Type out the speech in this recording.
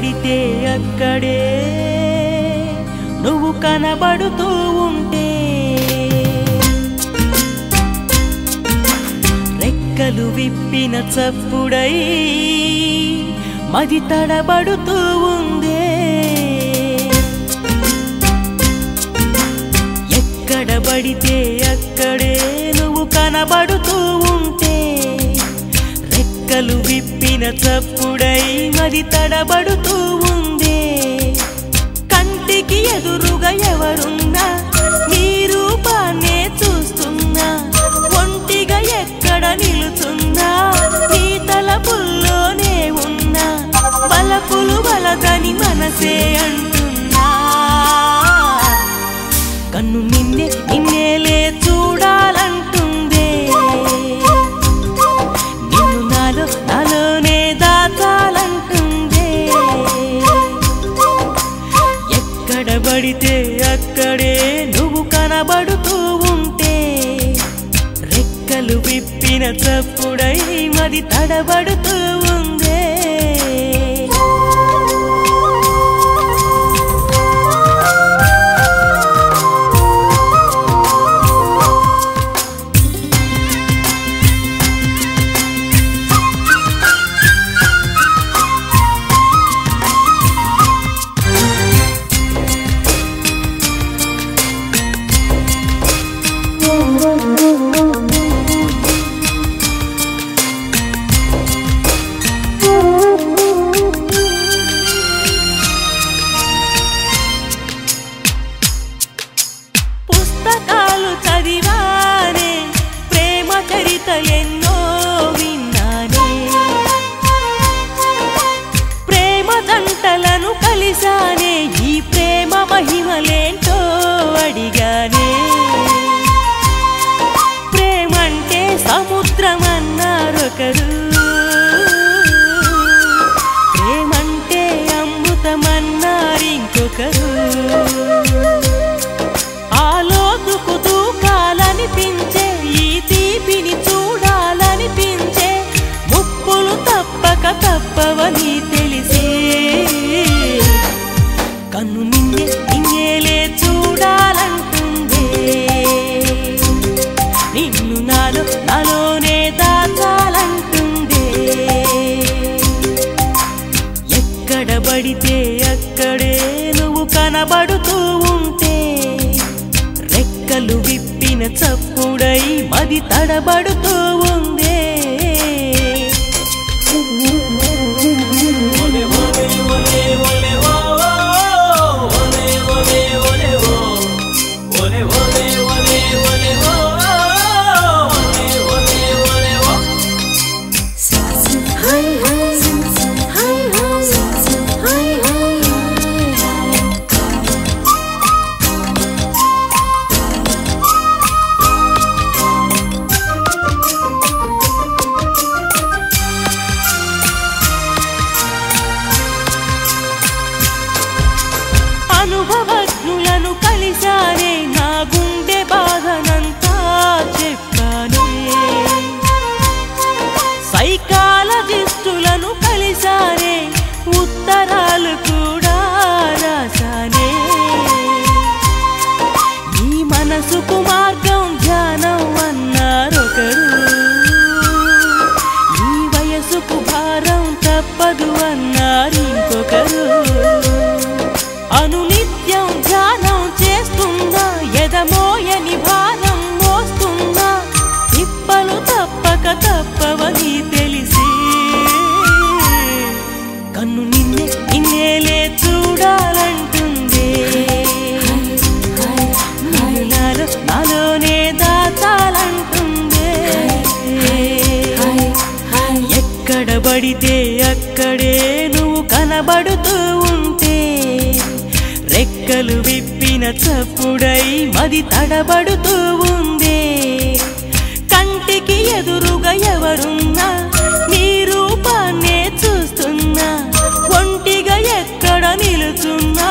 పడితే అక్కడే నువ్వు కనబడుతూ ఉంటే రెక్కలు విప్పిన చప్పుడై మది తడబడుతూ ఉందే ఎక్కడ పడితే అక్కడే నువ్వు కనబడుతూ ఉంటే రెక్కలు విప్పిన చప్పుడై మది తడబడుతూ ఉందే కంటికి ఎదురుగా ఎవరున్నా నీ రూపాన్నే చూస్తున్నా ఒంటిగా ఎక్కడ నిలుచున్నా నీ తలపుల్లోనే ఉన్నా బలపులు బలదని మనసే అంటున్నా కన్ను నిన్నేలే చూడాలంటుందే నిన్ను నాలోనే దాచాలంటుందే ఎక్కడ పడితే అక్కడే నువ్వు కనబడుతూ ఉంటే రెక్కలు విప్పిన చప్పుడై మది తడబడుతూ ఉందే పుస్తకాలు చదివానే ప్రేమ చరిత ఎన్నో విన్నానే ప్రేమ జంటలను కలిసానే ఈ ప్రేమ మహిమలేంటో అడిగానే ప్రేమంటే సముద్రమన్నారొకరు ప్రేమంటే అమృతమన్నారింకొకరు ఆలోతుకు దూకాలనిపించే ఈ తీపిని చూడాలనిపించే ముప్పులు తప్పక తప్పవని తెలిసే కన్ను నిన్నేలే చూడాలంటుందే నిన్ను నాలోనే దాచాలంటుందే ఎక్కడ పడితే అక్కడే నువ్వు కనబడుతూ ఉంటే రెక్కలు విప్పిన చప్పుడై మది తడబడుతూ ఉందే అనుభవజ్ఞులను కలిశానే నా గుండె బాధనంతా చెప్పానే సైకాలజిస్టులను కలిశానే ఉత్తరాలు కూడా రాశానే ఈ మనసుకు మార్గం ధ్యానం అన్నారొకరు ఈ వయసుకు భారం తప్పదు అన్నారింకొకరు అనునిత్యం ధ్యానం చేస్తుందా ఎదమోయని భారం మోస్తుందా తిప్పలు తప్పక తప్పవని తెలిసి కన్ను నిన్నేలే చూడాలంటుందే నాలోనే దాచాలంటుందే ఎక్కడ పడితే అక్కడే నువ్వు కనబడుతూ ఉంటే రెక్కలు విప్పిన చప్పుడై మది తడబడుతూ ఉందే కంటికి ఎదురుగా ఎవరున్నా నీ రూపాన్నే చూస్తున్నా ఒంటిగా ఎక్కడ నిలుచున్నా